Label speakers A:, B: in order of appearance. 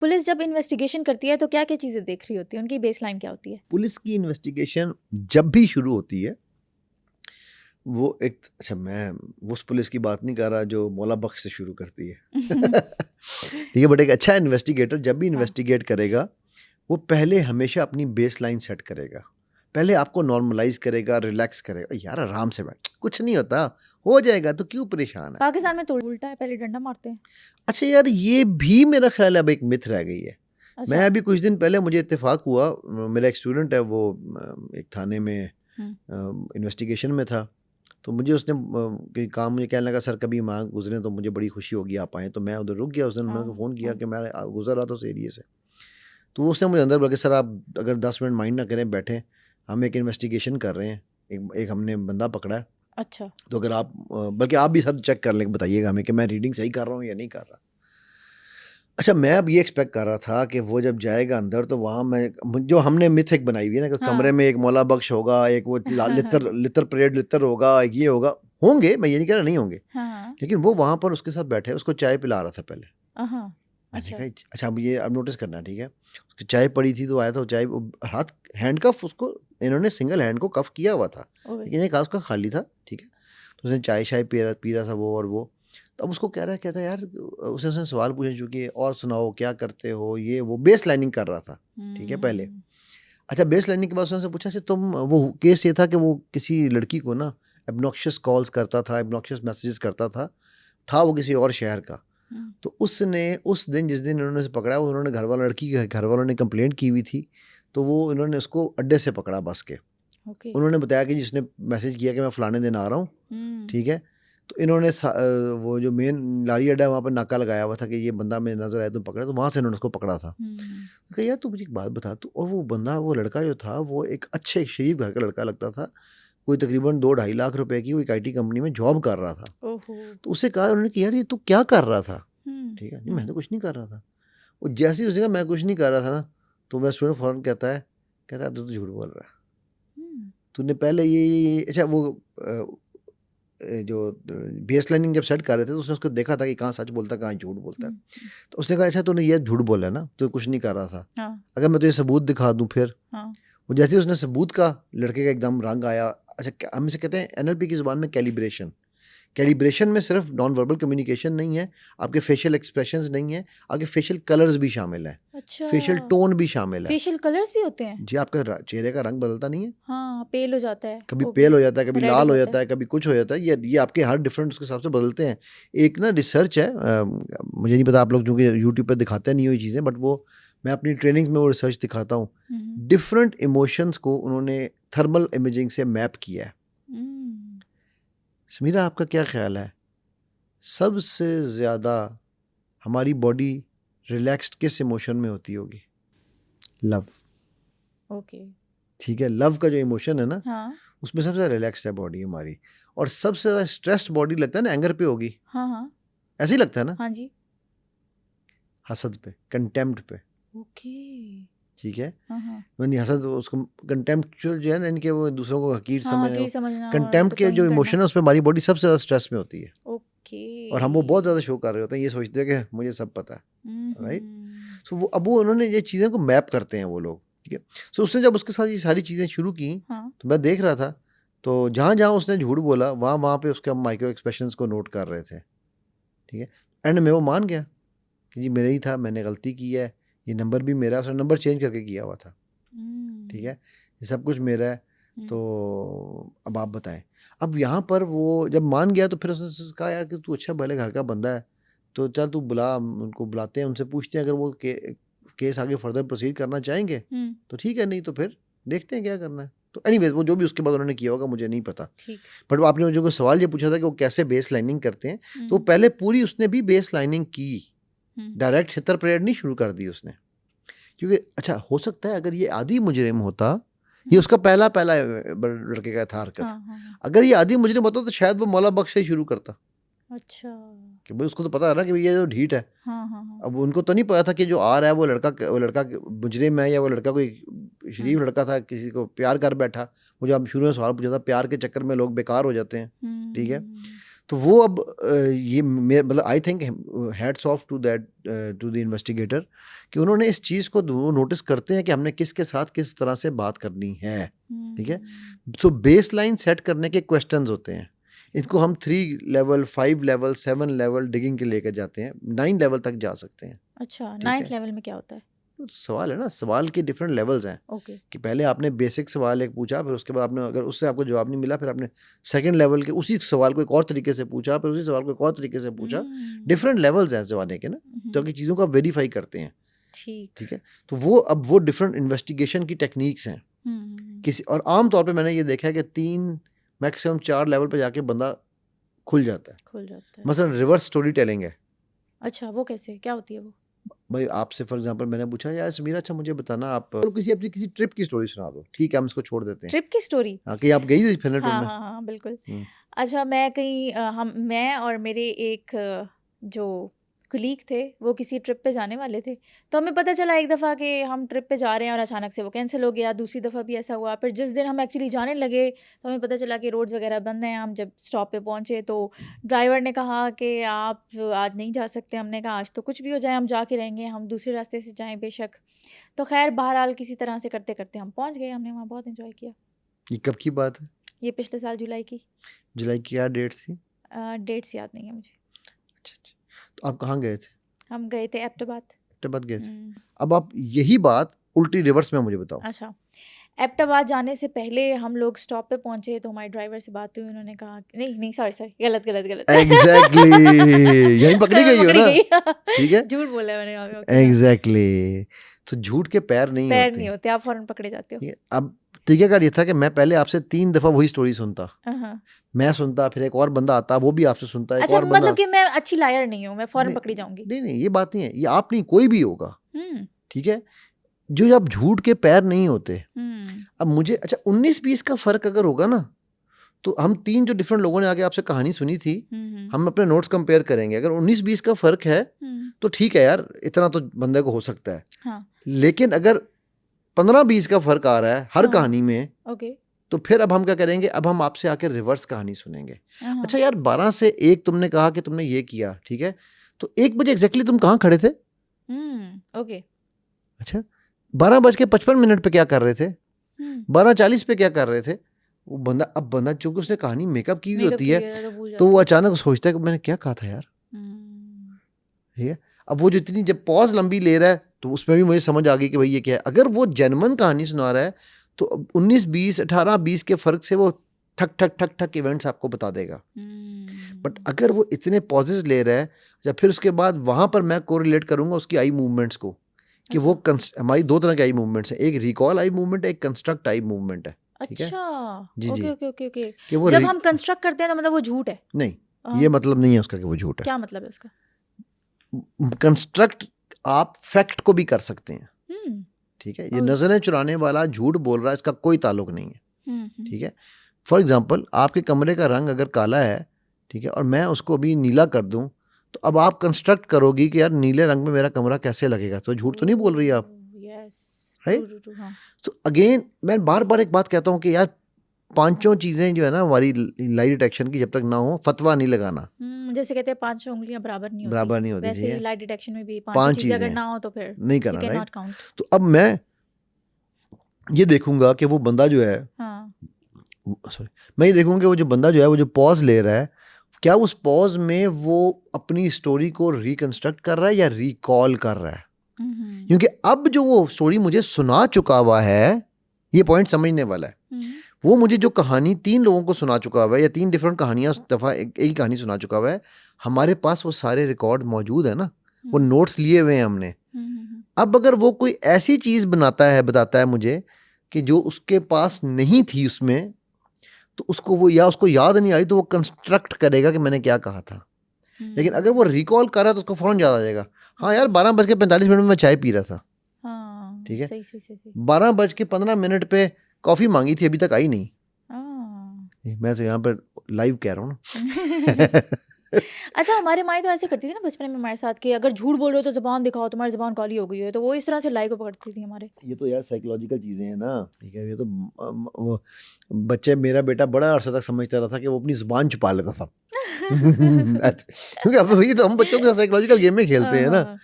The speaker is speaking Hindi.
A: पुलिस जब इन्वेस्टिगेशन करती है तो क्या क्या चीज़ें देख रही होती है, उनकी बेसलाइन क्या होती है?
B: पुलिस की इन्वेस्टिगेशन जब भी शुरू होती है, वो एक अच्छा मैं उस पुलिस की बात नहीं कर रहा जो मौला बख्श से शुरू करती है ठीक है, बट एक अच्छा इन्वेस्टिगेटर जब भी
A: हाँ।
B: इन्वेस्टिगेट करेगा, वो पहले हमेशा अपनी बेस लाइन सेट करेगा। पहले आपको नॉर्मलाइज करेगा, रिलैक्स करेगा, यार आराम से बैठ, कुछ नहीं होता, हो जाएगा, तो क्यों परेशान है।
A: पाकिस्तान में तो उल्टा है, पहले डंडा मारते हैं।
B: अच्छा यार, ये भी मेरा ख्याल है अब एक मिथ रह गई है। मैं
A: अच्छा।
B: अभी कुछ दिन पहले मुझे इत्तेफाक हुआ, मेरा एक स्टूडेंट है, वो एक थाने में इन्वेस्टिगेशन में था, तो मुझे उसने कोई काम मुझे कहने लगा, सर कभी वहाँ गुजरे तो मुझे बड़ी खुशी होगी आप आएँ, तो मैं उधर रुक गया। उसने मैंने फ़ोन किया कि मैं गुजर रहा था उस एरिए से, तो उसने मुझे अंदर बोला कि सर आप अगर 10 मिनट माइंड ना करें, बैठें, हम एक इन्वेस्टिगेशन कर रहे हैं, एक हमने बंदा पकड़ा है,
A: अच्छा।
B: तो अगर आप बल्कि आप भी सर चेक कर लें, बताइएगा हमें कि मैं रीडिंग सही कर रहा हूँ या नहीं कर रहा। अच्छा, मैं अब ये एक्सपेक्ट कर रहा था कि वो जब जाएगा अंदर तो वहाँ मैं जो हमने मिथ एक बनाई हुई है ना कि कमरे
A: हाँ।
B: में एक मौला बख्श होगा, एक वो लितर परेड लितर होगा, एक ये होगा, होंगे, मैं ये नहीं कह रहा नहीं होंगे,
A: हाँ।
B: लेकिन वो वहाँ पर उसके साथ बैठे, उसको चाय पिला रहा था पहले।
A: हाँ।
B: मैंने
A: अच्छा।
B: कहा अच्छा अब ये अब नोटिस करना, ठीक है, उसकी चाय पड़ी थी तो आया था, चाय हाथ हैंडकफ उसको इन्होंने सिंगल हैंड को कफ किया हुआ था,
A: ओए।
B: लेकिन एक हाथ उसका खाली था, ठीक है, तो उसने चाय शाय पी रहा था वो, और वो तो अब उसको कह रहा है, कहता है यार, उसने सवाल पूछे चूंकि और सुनाओ क्या करते हो, ये वो बेस लाइनिंग कर रहा था, ठीक है पहले। अच्छा, बेस लाइनिंग के बाद उसने पूछा अच्छा तुम, वो केस ये था कि वो किसी लड़की को ना एब्नॉक्शियस कॉल्स करता था, एब्नॉक्शियस मैसेजेस करता था वो किसी और शहर का। तो उसने उस दिन जिस दिन उन्होंने उसे पकड़ा, उन्होंने लड़की के घर वालों ने कंप्लेंट की हुई थी, तो वो इन्होंने उसको अड्डे से पकड़ा बस के।
A: ओके।
B: उन्होंने बताया कि जिसने मैसेज किया कि मैं फलाने दिन आ रहा हूँ, ठीक है, तो इन्होंने वो जो मेन लारी अड्डा है वहाँ पर नाका लगाया हुआ था कि ये बंदा में नजर आया तो पकड़ा, तो वहाँ से इन्होंने उसको पकड़ा था। तो कहा यार तू मुझे एक बात बता, तू और वो बंदा, वो लड़का जो था, वो एक अच्छे शरीफ घर का लड़का लगता था, कोई तकरीबन 2-2.5 लाख रुपए की वो एक IT कंपनी में जॉब कर रहा था।
A: ओहो।
B: तो उसे कहा उन्होंने कि यार ये तू क्या कर रहा था,
A: हम्म।
B: ठीक है, नहीं मैं तो कुछ नहीं कर रहा था। वो जैसे ही उसने कहा मैं कुछ नहीं कर रहा था ना, तो मेरा स्टूडेंट फ़ौरन कहता है तू तो झूठ बोल रहा है, तूने पहले ये अच्छा वो जो बेस लाइनिंग जब सेट कर रहे थे, तो उसने उसको देखा था कि कहाँ सच बोलता है, कहाँ झूठ बोलता है। तो उसने कहा अच्छा तूने ये झूठ बोला है ना, तो कुछ नहीं कर रहा था,
A: हाँ।
B: अगर मैं तुझे सबूत दिखा दूं फिर।
A: हाँ।
B: वो जैसे ही उसने सबूत का, लड़के का एकदम रंग आया। अच्छा, हम इसे कहते हैं NLP की ज़ुबान में कैलिब्रेशन। कैलिब्रेशन में सिर्फ नॉन वर्बल कम्युनिकेशन नहीं है, आपके फेशियल एक्सप्रेशंस नहीं है, आपके फेशियल कलर्स भी शामिल है,
A: अच्छा।
B: फेशियल टोन भी शामिल है।
A: फेशियल कलर्स भी होते हैं?
B: जी, आपका चेहरे का रंग बदलता नहीं है,
A: हाँ, पेल हो जाता है।
B: कभी
A: ओके।
B: पेल हो जाता है, कभी
A: रेड हो
B: लाल हो
A: जाता
B: जाता
A: है।
B: है, कभी कुछ हो जाता है, ये आपके हर डिफरेंट उसके हिसाब से बदलते हैं। एक ना रिसर्च है, मुझे नहीं पता आप लोग चूँकि यूट्यूब पे दिखाते नहीं हो ये चीज़ें, बट वो मैं अपनी ट्रेनिंग्स में वो रिसर्च दिखाता हूँ। डिफरेंट इमोशंस को उन्होंने थर्मल इमेजिंग से मैप किया है। समीरा, आपका क्या ख्याल है, सबसे ज़्यादा हमारी बॉडी रिलैक्स्ड किस इमोशन में होती होगी? लव।
A: ओके।
B: ठीक है, लव का जो इमोशन है ना,
A: हाँ।
B: उसमें सबसे ज़्यादा रिलैक्स्ड है बॉडी हमारी, और सबसे ज़्यादा स्ट्रेस्ड बॉडी लगता है ना एंगर पे होगी,
A: हाँ। हाँ।
B: ऐसे ही लगता है ना,
A: हाँ जी।
B: हसद पे, कंटेम्प्ट पे,
A: ओके।
B: ठीक है।
A: हाँ। हाँ।
B: नहीं, हसद उसको कंटेम्प्चुअल जो है ना, इनके वो दूसरों को हकीर
A: हाँ,
B: समझना,
A: हकीर समझना और
B: कंटेम्प्ट के जो
A: तौहीन करना।
B: इमोशन है उस पर हमारी बॉडी सबसे ज़्यादा स्ट्रेस में होती है,
A: ओके।
B: और हम वो बहुत ज़्यादा शो कर रहे होते हैं, ये सोचते हैं कि मुझे सब पता है, राइट।
A: हम्म।
B: सो वो अब वो उन्होंने ये चीज़ें को मैप करते हैं वो लोग, ठीक है। सो उसने जब उसके साथ ये सारी चीज़ें शुरू की,
A: हाँ।
B: तो मैं देख रहा था, तो जहाँ जहाँ उसने झूठ बोला वहाँ वहाँ पे उसके हम माइक्रो एक्सप्रेशंस को नोट कर रहे थे, ठीक है। एंड में वो मान गया कि जी मेरा ही था, मैंने गलती की है, ये नंबर भी मेरा है, उसने नंबर चेंज करके किया हुआ था, ठीक है, ये सब कुछ मेरा है, तो अब आप बताएं। अब यहाँ पर वो जब मान गया, तो फिर उसने कहा यार कि तू अच्छा भले घर का बंदा है, तो चल तू बुला, उनको बुलाते हैं, उनसे पूछते हैं, अगर वो केस आगे फर्दर प्रोसीड करना चाहेंगे तो ठीक है, नहीं तो फिर देखते हैं क्या करना है। तो एनीवेज वो जो भी उसके बाद उन्होंने किया होगा मुझे नहीं पता,
A: ठीक।
B: बट आपने मुझे कोई सवाल ये पूछा था कि वो कैसे बेस लाइनिंग करते हैं, तो पहले पूरी उसने भी बेस लाइनिंग की, डायरेक्ट छितर परेड नहीं शुरू कर दी उसने, क्योंकि अच्छा हो सकता है अगर ये आदि मुजरिम होता, ये उसका पहला पहला लड़के का था हरकत, अगर ये आदि मुजरिम होता तो शायद वो मौला बख्श से ही शुरू करता।
A: अच्छा।
B: कि भाई उसको तो पता है ना कि ये जो ढीठ है। अब उनको तो नहीं पता था कि जो आ रहा है वो लड़का मुजरिम है, या वो लड़का कोई शरीफ लड़का था, किसी को प्यार कर बैठा। मुझे अब शुरू में सवाल पूछा था, प्यार के चक्कर में लोग बेकार हो जाते हैं, ठीक है। तो वो अब ये मतलब I think hats off to that to the investigator कि उन्होंने इस चीज़ को नोटिस करते हैं कि हमने किसके साथ किस तरह से बात करनी है, ठीक है। सो बेस लाइन सेट करने के क्वेश्चंस होते हैं, इनको हम 3 लेवल 5 लेवल 7 लेवल डिगिंग के लेकर जाते हैं, 9 लेवल तक जा सकते हैं।
A: अच्छा,
B: ठीक
A: 9th
B: है।
A: लेवल में क्या होता है?
B: तो सवाल है ना, सवाल के डिफरेंट लेवल्स हैं
A: ओके।
B: कि पहले आपने बेसिक सवाल एक पूछा, फिर उसके बाद आपने अगर उससे आपको जवाब नहीं मिला, फिर आपने सेकंड लेवल के उसी सवाल को एक और तरीके से पूछा, फिर उसी सवाल को एक और तरीके से पूछा। डिफरेंट लेवल्स हैं जवाने के ना, जो कि चीज़ों को आप वेरीफाई करते हैं,
A: ठीक।
B: ठीक है। तो वो अब वो डिफरेंट इन्वेस्टिगेशन की टेक्निक्स हैं किसी, और आम तौर पे मैंने ये देखा है कि 3 मैक्सिमम 4 लेवल पे जाके बंदा खुल जाता है। मसलन रिवर्स स्टोरी टेलिंग है।
A: अच्छा, वो कैसे, क्या होती है वो?
B: भाई आपसे फॉर एग्जांपल मैंने पूछा, यार समीरा अच्छा मुझे बताना, आप किसी अपनी किसी ट्रिप की स्टोरी सुना दो, ठीक है हम इसको छोड़ देते हैं।
A: ट्रिप की स्टोरी?
B: हाँ, कि आप गई थी फिनलैंड
A: हाँ
B: में?
A: हाँ हाँ, बिल्कुल।
B: हम्म,
A: अच्छा, मैं कहीं मैं और मेरे एक जो कुलीग थे, वो किसी ट्रिप पे जाने वाले थे। तो हमें पता चला एक दफ़ा कि हम ट्रिप पे जा रहे हैं और अचानक से वो कैंसिल हो गया। दूसरी दफ़ा भी ऐसा हुआ। फिर जिस दिन हम एक्चुअली जाने लगे तो हमें पता चला कि रोड्स वगैरह बंद हैं। हम जब स्टॉप पे पहुँचे तो ड्राइवर ने कहा कि आप आज नहीं जा सकते। हमने कहा आज तो कुछ भी हो जाए हम जा के रहेंगे, हम दूसरे रास्ते से जाएँ बेशक। तो खैर बहरहाल किसी तरह से करते करते हम पहुँच गए। हमने वहाँ बहुत इन्जॉय किया।
B: ये कब की बात है?
A: ये पिछले साल जुलाई की।
B: जुलाई की क्या डेट थी?
A: डेट्स याद नहीं है मुझे।
B: अच्छा अच्छा, तो आप कहाँ गए थे?
A: हम गए थे एबटाबाद।
B: एबटाबाद गए थे। अब आप यही बात उल्टी रिवर्स में मुझे बताओ।
A: अच्छा, एबटाबाद जाने से पहले हम लोग स्टॉप पे पहुंचे तो हमारे ड्राइवर से बात हुई। उन्होंने कहा नहीं नहीं, सॉरी गलत
B: एग्जैक्टली यहीं पकड़ी गई हो ना, ठीक है।
A: झूठ बोला है मैंने यहाँ पे। ओके,
B: एग्जैक्टली, तो झूठ के पैर नहीं
A: पैर
B: होते,
A: नहीं होते, आप फौरन पकड़े जाते हो।
B: ठीक है। अब तरीकाकार ये था कि मैं पहले आपसे 3 दफा वही स्टोरी सुनता,
A: हाँ।
B: मैं सुनता, फिर एक और बंदा आता, वो भी आपसे सुनता, एक
A: अच्छा,
B: और बंदा।
A: मतलब कि मैं अच्छी लायर नहीं हूँ, मैं फौरन
B: नहीं
A: पकड़ी जाऊंगी।
B: नहीं नहीं, ये बात नहीं है, ये आप नहीं, कोई भी होगा,
A: हम्म
B: ठीक है, जो आप झूठ के पैर नहीं होते।
A: हम्म
B: अब मुझे अच्छा 19-20 का फर्क अगर होगा ना, तो हम 3 जो डिफरेंट लोगों ने आके आपसे कहानी सुनी थी, हम अपने नोट्स कंपेयर करेंगे, अगर 19-20 का फर्क है तो ठीक है यार, इतना तो बंदे को हो सकता है।
A: हाँ,
B: लेकिन अगर 15-20 का फर्क आ रहा है हर
A: हाँ,
B: कहानी में,
A: ओके,
B: तो फिर अब हम क्या करेंगे, अब हम आपसे आके रिवर्स कहानी सुनेंगे।
A: हाँ,
B: अच्छा यार 12 से 1 तुमने कहा कि तुमने ये किया, ठीक है, तो 1 बजे एग्जैक्टली तुम कहाँ खड़े थे?
A: ओके,
B: अच्छा 12:55 पे क्या कर रहे थे? 12:40 पे क्या कर रहे थे? वो बंदा, अब बंदा चूंकि उसने कहानी मेकअप की हुई
A: मेकअप
B: होती
A: की
B: है,
A: हुई है तो भूल
B: तो
A: जाते
B: वो
A: हैं।
B: अचानक सोचता है कि मैंने क्या कहा था यार, ठीक है। अब वो जितनी जब पॉज लंबी ले रहा है तो उसमें भी मुझे समझ आ गई कि भाई ये क्या है। अगर वो जेन्युइन कहानी सुना रहा है तो 19-20 18-20 के फर्क से वो ठक ठक ठक ठक इवेंट्स आपको बता देगा। बट अगर वो इतने पॉजेज ले रहा है, या फिर उसके बाद वहां पर मैं कोरिलेट करूंगा उसकी आई मूवमेंट्स को, कि वो हमारी 2 तरह की आई मूवमेंट्स है, एक रिकॉल आई मूवमेंट है, एक कंस्ट्रक्ट आई मूवमेंट है, ठीक है।
A: अच्छा,
B: जी जी,
A: ओके ओके ओके।
B: कि वो
A: जब हम कंस्ट्रक्ट करते हैं तो मतलब वो झूठ है?
B: नहीं,
A: हाँ,
B: ये मतलब नहीं है उसका कि वो झूठ है।
A: क्या मतलब है उसका?
B: कंस्ट्रक्ट आप फैक्ट को भी कर सकते हैं,
A: हम्म
B: ठीक है। ये नजरें चुराने वाला झूठ बोल रहा है, इसका कोई ताल्लुक नहीं है, ठीक है। फॉर एग्जाम्पल आपके कमरे का रंग अगर काला है, ठीक है, और मैं उसको अभी नीला कर दूं, तो अब आप कंस्ट्रक्ट करोगी कि यार नीले रंग में मेरा कमरा कैसे लगेगा, तो झूठ तो नहीं बोल रही आप,
A: यस,
B: राइट। तो अगेन मैं बार बार एक बात कहता हूँ कि यार 5 चीजें जो है ना हमारी लाइट डिटेक्शन की, जब तक ना हो फतवा नहीं लगाना।
A: जैसे कहते हैं 5 उंगलियां बराबर नहीं होती,
B: बराबर नहीं होती,
A: वैसे
B: ठीक
A: ही
B: है।
A: लाइट डिटेक्शन में भी 5
B: 5
A: चीजें अगर
B: चीजें
A: ना हो तो फिर
B: नहीं करना,
A: you can
B: write.
A: Not count.
B: तो अब मैं ये देखूंगा कि वो बंदा जो है,
A: हाँ,
B: सॉरी, मैं ये देखूंगा कि वो जो बंदा जो है, वो जो पॉज ले रहा है, क्या उस पॉज में वो अपनी स्टोरी को रिकंस्ट्रक्ट कर रहा है या रिकॉल कर रहा है। क्योंकि अब जो वो स्टोरी मुझे सुना चुका हुआ है, ये पॉइंट समझने वाला है, वो मुझे जो कहानी 3 लोगों को सुना चुका हुआ है, या 3 डिफरेंट कहानियां उस दफा एक ही कहानी सुना चुका हुआ है, हमारे पास वो सारे रिकॉर्ड मौजूद है ना, वो नोट्स लिए हुए हैं हमने। अब अगर वो कोई ऐसी चीज बनाता है, बताता है मुझे कि जो उसके पास नहीं थी उसमें, तो उसको वो, या उसको याद नहीं आ रही, तो वो कंस्ट्रक्ट करेगा कि मैंने क्या कहा था। लेकिन अगर वो रिकॉल कर रहा है तो उसको फौरन याद आ जाएगा, हाँ यार 12:45 में मैं चाय पी रहा था,
A: हाँ,
B: ठीक है।
A: सही सही सही।
B: 12:15 पे कॉफी मांगी थी, अभी तक आई नहीं।
A: हाँ।
B: मैं तो यहाँ पर लाइव कह रहा हूँ ना।
A: अच्छा, हमारी माएँ तो ऐसे करती थी ना बचपन में हमारे साथ कि अगर झूठ बोल रहे हो तो ज़बान दिखाओ, तुम्हारी ज़बान काली हो गई है, तो वो इस तरह से लाई को पकड़ती थी हमारे।
B: ये तो यार साइकोलॉजिकल चीज़ें हैं ना, ठीक है? ये तो वो बच्चे, मेरा बेटा बड़ा अरसा तक समझता रहा था कि वो अपनी ज़ुबान छुपा लेता था। ऐसे, क्योंकि अब वही तो हम बच्चों के साथ साइकोलॉजिकल गेम में खेलते
A: हाँ,
B: हैं ना।
A: हाँ।